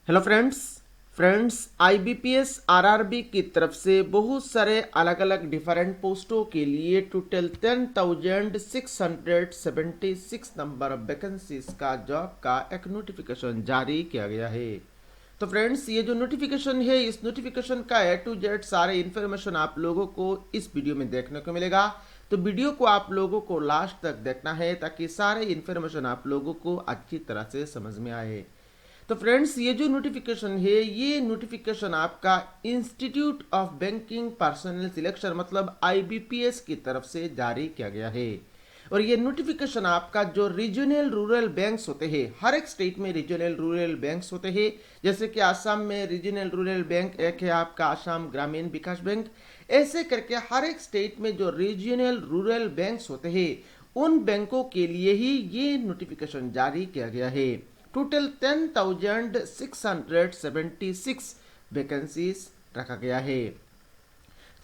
Hello friends IBPS RRB की तरफ से बहुत सारे अलग अलग डिफरेंट पोस्टों के लिए टोटल 10,676 नंबर ऑफ वैकेंसीज का जॉब का एक नोटिफिकेशन जारी किया गया है। तो फ्रेंड्स ये जो नोटिफिकेशन है, इस नोटिफिकेशन का ए टू जेड सारे इन्फॉर्मेशन आप लोगों को इस वीडियो में देखने को मिलेगा। तो वीडियो को आप लोगों को लास्ट तक देखना है ताकि सारे इन्फॉर्मेशन आप लोगों को अच्छी तरह से समझ में आए। तो फ्रेंड्स ये जो नोटिफिकेशन है, ये नोटिफिकेशन आपका institute of banking personal selection मतलब आईबीपीएस की तरफ से जारी किया गया है। और ये नोटिफिकेशन आपका जो रीजनल रूरल बैंक्स होते हैं, हर एक स्टेट में रीजनल रूरल बैंक्स होते हैं। जैसे कि आसाम में रीजनल रूरल बैंक एक है आपका आसाम ग्रामीण विकास बैंक। ऐसे करके हर एक स्टेट में जो रीजनल रूरल बैंक्स होते हैं, उन बैंकों के लिए ही ये नोटिफिकेशन जारी किया गया है। टोटल 10,676 वैकेंसीज रखा गया है।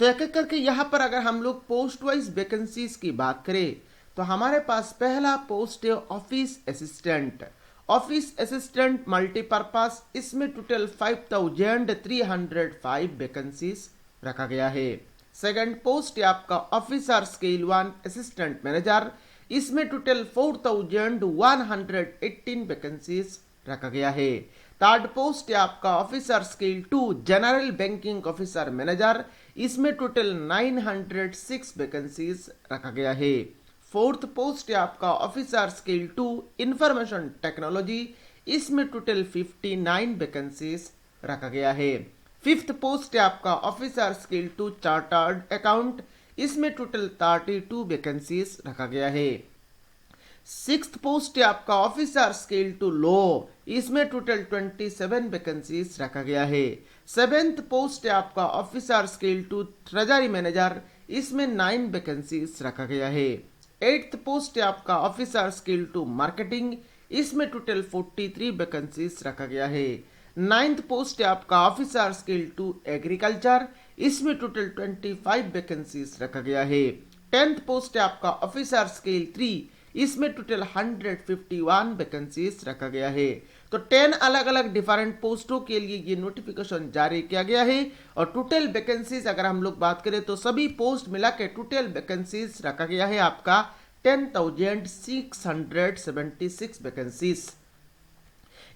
तो एक एक करके यहाँ पर अगर हम लोग पोस्ट वाइज वैकेंसीज की बात करें तो हमारे पास पहला पोस्ट है office assistant. Office assistant multipurpose, इसमें टोटल 5,305 वैकेंसीज रखा गया है। सेकंड पोस्ट है आपका ऑफिसर स्केल 1 असिस्टेंट मैनेजर, इसमें टोटल 4,118 वैकेंसीज रखा गया है। थर्ड पोस्ट है आपका officer scale 2 general banking officer manager, इसमें टोटल 906 वैकेंसीज रखा गया है। फोर्थ पोस्ट है आपका ऑफिसर स्केल 2 इंफॉर्मेशन टेक्नोलॉजी, इसमें टोटल 59 वैकेंसीज रखा गया है। फिफ्थ पोस्ट है आपका ऑफिसर स्केल 2 चार्टर्ड अकाउंट, इसमें टोटल 32 वैकेंसीज रखा गया है। सिक्स्थ पोस्ट है आपका ऑफिसर स्केल 2 लॉ, इसमें टोटल 27 वैकेंसीज रखा गया है। सेवेंथ पोस्ट है आपका ऑफिसर स्केल 2 ट्रेजरी मैनेजर, इसमें 9 वैकेंसीज रखा गया है। एट्थ पोस्ट है आपका ऑफिसर स्केल 2 मार्केटिंग, इसमें टोटल 43 वैकेंसीज रखा गया है। नाइन्थ पोस्ट है आपका ऑफिसर स्केल 2 एग्रीकल्चर, इसमें टोटल 25 वैकेंसीज रखा गया है। टेंथ पोस्ट है आपका ऑफिसर स्केल 3, इसमें टोटल 151 वैकेंसीज रखा गया है। तो 10 अलग अलग डिफरेंट पोस्टों के लिए ये नोटिफिकेशन जारी किया गया है। और टोटल वैकेंसीज अगर हम लोग बात करें तो सभी पोस्ट मिला के टोटल वैकेंसीज रखा गया है आपका 10,676 वैकेंसीज।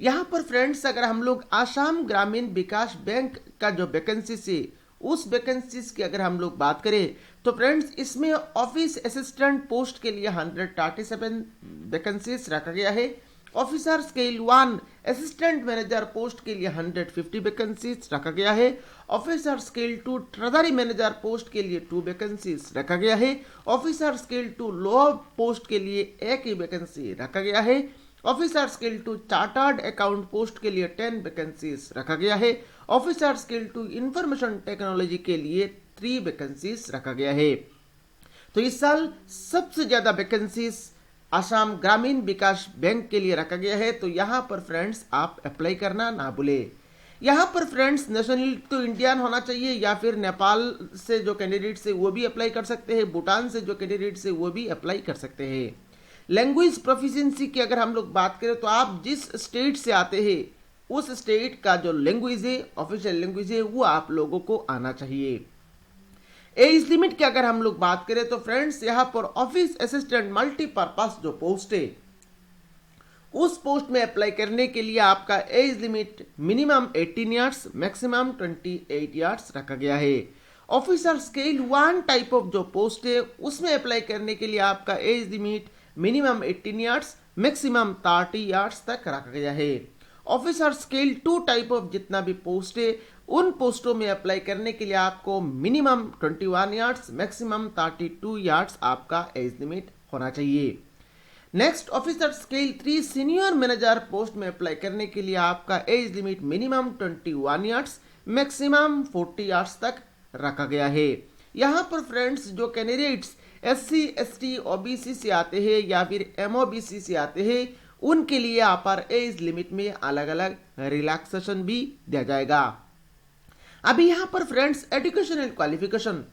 यहाँ पर फ्रेंड्स अगर हम लोग आसाम ग्रामीण विकास बैंक का जो वैकेंसीज है, उस वैकेंसीज की अगर हम लोग बात करें तो फ्रेंड्स इसमें ऑफिस असिस्टेंट पोस्ट के लिए 137 वैकेंसीज रखा गया है। Officer scale 1 assistant manager post के लिए 150 वैकेंसीज रखा गया है। Officer scale 2 treasury manager post के लिए 2 वैकेंसीज रखा गया है। ऑफिसर स्केल 2 लॉ पोस्ट के लिए 1 ही वैकेंसी रखा गया है। Officer scale 2 chartered account post के लिए 10 वैकेंसीज रखा गया है। ऑफिसर स्केल 2 इंफॉर्मेशन टेक्नोलॉजी के लिए 3 वैकेंसीज रखा गया है। तो इस साल सबसे ज्यादा वैकेंसीज आसाम ग्रामीण विकास बैंक के लिए रखा गया है। तो यहाँ पर फ्रेंड्स आप अप्लाई करना ना भूले। यहाँ पर फ्रेंड्स नेशनलिटी तो इंडियन होना चाहिए, या फिर नेपाल से जो कैंडिडेट्स है वो भी अप्लाई कर सकते हैं, भूटान से जो कैंडिडेट्स है वो भी अप्लाई कर सकते हैं। लैंग्वेज प्रोफिशिएंसी की अगर हम लोग बात करें तो आप जिस स्टेट से आते हैं उस स्टेट का जो लैंग्वेज है, ऑफिशियल लैंग्वेज है, वो आप लोगों को आना चाहिए। एज लिमिट की अगर हम लोग बात करें तो फ्रेंड्स यहाँ पर ऑफिस असिस्टेंट मल्टीपर्पज जो पोस्ट है, उस पोस्ट में अप्लाई करने के लिए आपका age limit minimum 18 years maximum 28 years रखा गया है। ऑफिसर स्केल 1 टाइप ऑफ जो पोस्ट है उसमें अप्लाई करने के लिए आपका age limit minimum 18 years maximum 30 years तक रखा गया है। ऑफिसर स्केल 2 टाइप ऑफ जितना भी पोस्ट है उन पोस्टों में अप्लाई करने के लिए आपको मिनिमम 21 ईयर्स मैक्सिमम 32 ईयर्स आपका एज लिमिट होना चाहिए। Next officer scale 3 senior manager post में अप्लाई करने के लिए आपका age limit minimum 21 years maximum 40 years तक रखा गया है। यहाँ पर फ्रेंड्स जो कैंडिडेट्स SC ST OBC से आते हैं या फिर MOBC से आते हैं उनके लिए अपर एज लिमिट में अलग अलग रिलैक्सेशन भी दिया जाएगा। अभी यहाँ पर फ्रेंड्स एजुकेशनल क्वालिफिकेशन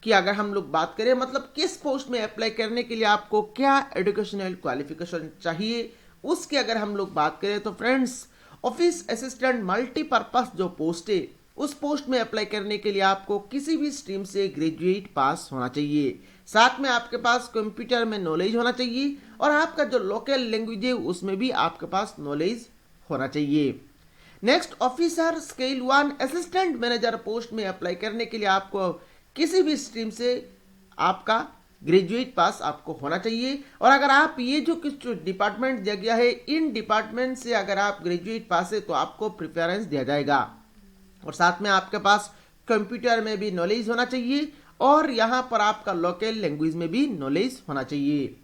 की अगर हम लोग बात करें, मतलब किस पोस्ट में अप्लाई करने के लिए आपको क्या एजुकेशनल क्वालिफिकेशन चाहिए, उसकी अगर हम लोग बात करें तो फ्रेंड्स ऑफिस असिस्टेंट मल्टीपर्पस जो पोस्ट है उस पोस्ट में अप्लाई करने के लिए आपको किसी भी स्ट्रीम से ग्रेजुएट पास होना चाहिए, साथ में आपके पास कंप्यूटर में नॉलेज होना चाहिए और आपका जो लोकल लैंग्वेज है उसमें भी आपके पास नॉलेज होना चाहिए। Next, officer scale 1 assistant manager post में अप्लाई करने के लिए आपको किसी भी स्ट्रीम से आपका ग्रेजुएट पास आपको होना चाहिए और अगर आप ये जो कुछ डिपार्टमेंट दिया गया है इन डिपार्टमेंट से अगर आप ग्रेजुएट पास है तो आपको प्रेफरेंस दिया जाएगा और साथ में आपके पास कंप्यूटर में भी नॉलेज होना चाहिए और यहाँ पर आपका लोकल लैंग्वेज में भी नॉलेज होना चाहिए।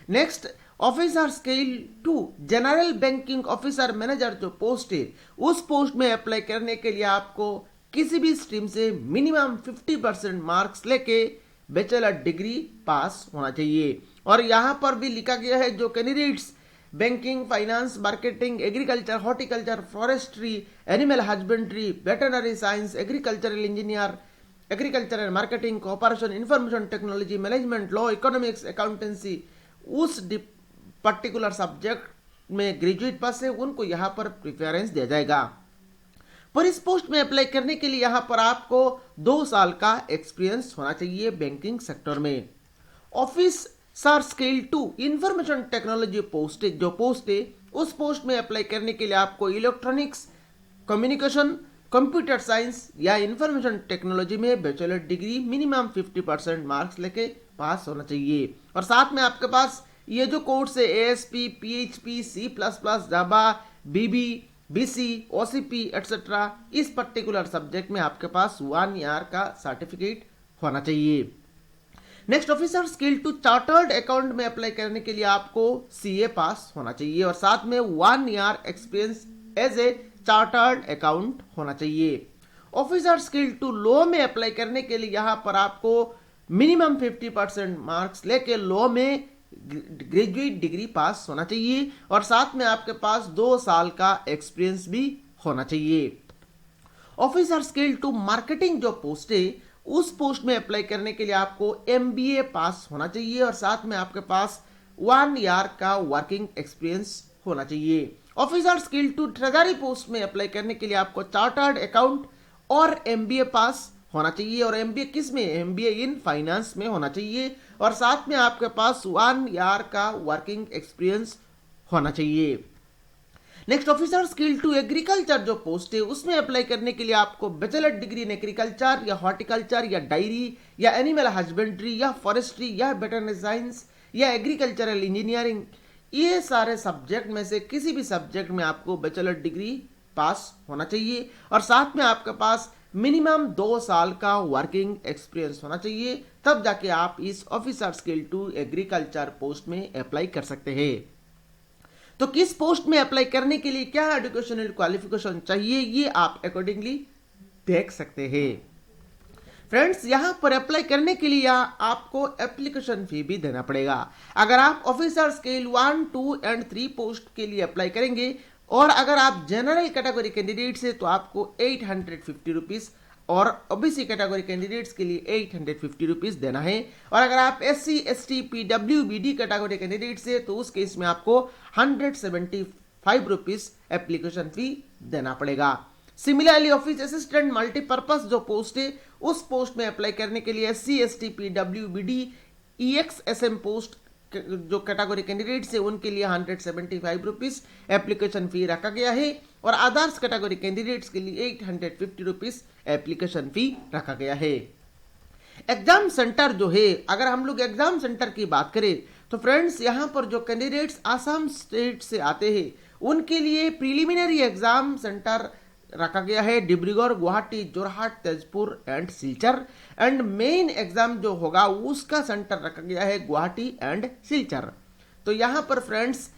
Next, officer scale 2 general banking officer manager जो पोस्ट है उस पोस्ट में अप्लाई करने के लिए आपको किसी भी स्ट्रीम से मिनिमम 50% मार्क्स लेके बैचलर डिग्री पास होना चाहिए और यहां पर भी लिखा गया है जो candidates banking, finance, marketing, agriculture, horticulture, forestry, animal husbandry, veterinary science, agricultural engineer, agriculture and marketing, cooperation, information technology, management, law, economics, accountancy उस पर्टिकुलर सब्जेक्ट में ग्रेजुएट पास है उनको यहाँ पर प्रेफरेंस दिया जाएगा। पर इस पोस्ट में अप्लाई करने के लिए यहाँ पर आपको 2 साल का एक्सपीरियंस होना चाहिए बैंकिंग सेक्टर में। Office sir scale 2 information technology post जो पोस्ट है उस पोस्ट में अप्लाई करने के लिए आपको इलेक्ट्रॉनिक्स, कम्युनिकेशन, कंप्यूटर साइंस या इंफॉर्मेशन टेक्नोलॉजी में बैचलर डिग्री मिनिमम 50% मार्क्स लेके पास होना चाहिए और साथ में आपके पास ये जो कोर्स है ASP, PHP, C++, जावा, BB, BC, OCP एटसेट्रा इस पर्टिकुलर सब्जेक्ट में आपके पास 1 ईयर का सर्टिफिकेट होना चाहिए। Next, officer scale 2 chartered account में अप्लाई करने के लिए आपको CA पास होना चाहिए और साथ में 1 year experience as a chartered account होना चाहिए। ऑफिसर स्किल 2 लॉ में अप्लाई करने के लिए यहाँ पर आपको मिनिमम 50% मार्क्स लेके लॉ में ग्रेजुएट डिग्री पास होना चाहिए और साथ में आपके पास 2 साल का एक्सपीरियंस भी होना चाहिए। ऑफिसर स्किल 2 मार्केटिंग जो पोस्ट है उस पोस्ट में अप्लाई करने के लिए आपको MBA पास होना चाहिए और साथ में आपके पास 1 ईयर का वर्किंग एक्सपीरियंस होना चाहिए। ऑफिसर स्किल 2 ट्रेजरी पोस्ट में अप्लाई करने के लिए आपको चार्टर्ड अकाउंट और MBA पास होना चाहिए और MBA किस में? MBA इन फाइनेंस में होना चाहिए और साथ में आपके पास 1 ईयर का वर्किंग एक्सपीरियंस होना चाहिए। नेक्स्ट, ऑफिसर स्किल 2 एग्रीकल्चर जो पोस्ट है उसमें अप्लाई करने के लिए आपको बैचलर डिग्री इन एग्रीकल्चर या हॉर्टिकल्चर या डायरी या एनिमल हस्बेंड्री या फॉरेस्ट्री या वेटरनरी साइंस या एग्रीकल्चरल इंजीनियरिंग ये सारे सब्जेक्ट में से किसी भी सब्जेक्ट में आपको बैचलर डिग्री पास होना चाहिए और साथ में आपके पास मिनिमम 2 साल का वर्किंग एक्सपीरियंस होना चाहिए, तब जाके आप इस ऑफिसर स्किल 2 एग्रीकल्चर पोस्ट में अप्लाई कर सकते हैं। तो किस पोस्ट में अप्लाई करने के लिए क्या एजुकेशनल क्वालिफिकेशन चाहिए ये आप अकॉर्डिंगली देख सकते हैं। फ्रेंड्स, यहां पर अप्लाई करने के लिए आपको एप्लीकेशन फी भी देना पड़ेगा। अगर आप ऑफिसर स्केल 1, 2 एंड 3 पोस्ट के लिए अप्लाई करेंगे और अगर आप जनरल कैटेगरी कैंडिडेट से तो आपको 850 रुपीज और ओबीसी कैटेगरी कैंडिडेट्स के लिए 850 रुपीज देना है और अगर आप SC, ST, PWBD category candidate से तो उस केस में आपको 175 रुपीज एप्लीकेशन फी देना पड़ेगा। सिमिलरली ऑफिस असिस्टेंट मल्टीपर्पज जो पोस्ट है उस पोस्ट में अप्लाई करने के लिए SC, ST, PWBD, EXSM post जो कैटेगरी कैंडिडेट्स है उनके लिए 175 रुपीज एप्लीकेशन फी रखा गया है और अदर्स कैटेगरी कैंडिडेट्स के लिए 850 रुपीज एप्लीकेशन फी रखा गया है। एग्जाम सेंटर जो है, अगर हम लोग एग्जाम सेंटर की बात करें तो फ्रेंड्स यहाँ पर जो कैंडिडेट्स आसाम स्टेट से आते हैं उनके लिए प्रिलिमिनरी एग्जाम सेंटर रखा गया है Dibrugarh, Guwahati, Jorhat, Tezpur and Silchar and main exam जो होगा उसका सेंटर रखा गया है गुवाहाटी एंड सिलचर। तो यहाँ पर फ्रेंड्स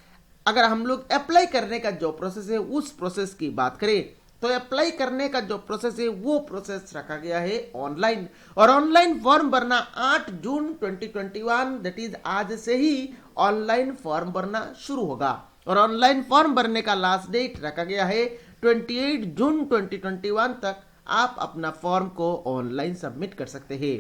अगर हम लोग अप्लाई करने का जो प्रोसेस है उस प्रोसेस की बात करें तो अप्लाई करने का जो प्रोसेस है वो प्रोसेस रखा गया है ऑनलाइन और ऑनलाइन फॉर्म भरना 8 जून 2021 दैट इज आज से ही ऑनलाइन फॉर्म भरना शुरू होगा और ऑनलाइन फॉर्म भरने का लास्ट डेट रखा गया है 28 जून 2021 तक आप अपना फॉर्म को ऑनलाइन सबमिट कर सकते हैं।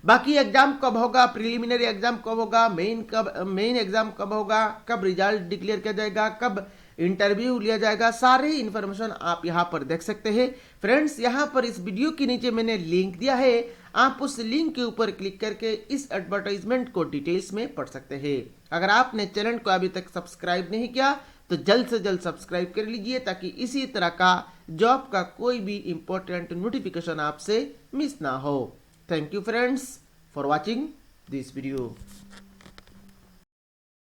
बाकी एग्जाम कब होगा, प्रिलिमिनरी एग्जाम कब होगा, मेन एग्जाम कब होगा, कब रिजल्ट डिक्लेयर किया जाएगा, कब इंटरव्यू लिया जाएगा, सारे इन्फॉर्मेशन आप यहाँ पर देख सकते हैं। फ्रेंड्स यहाँ पर इस वीडियो के नीचे मैंने लिंक दिया है, आप उस लिंक के ऊपर क्लिक करके इस एडवर्टाइजमेंट को डिटेल्स में पढ़ सकते हैं। अगर आपने चैनल को अभी तक सब्सक्राइब नहीं किया तो जल्द से जल्द सब्सक्राइब कर लीजिए, ताकि इसी तरह का जॉब का कोई भी इंपॉर्टेंट नोटिफिकेशन आपसे मिस ना हो। Thank you friends for watching this video.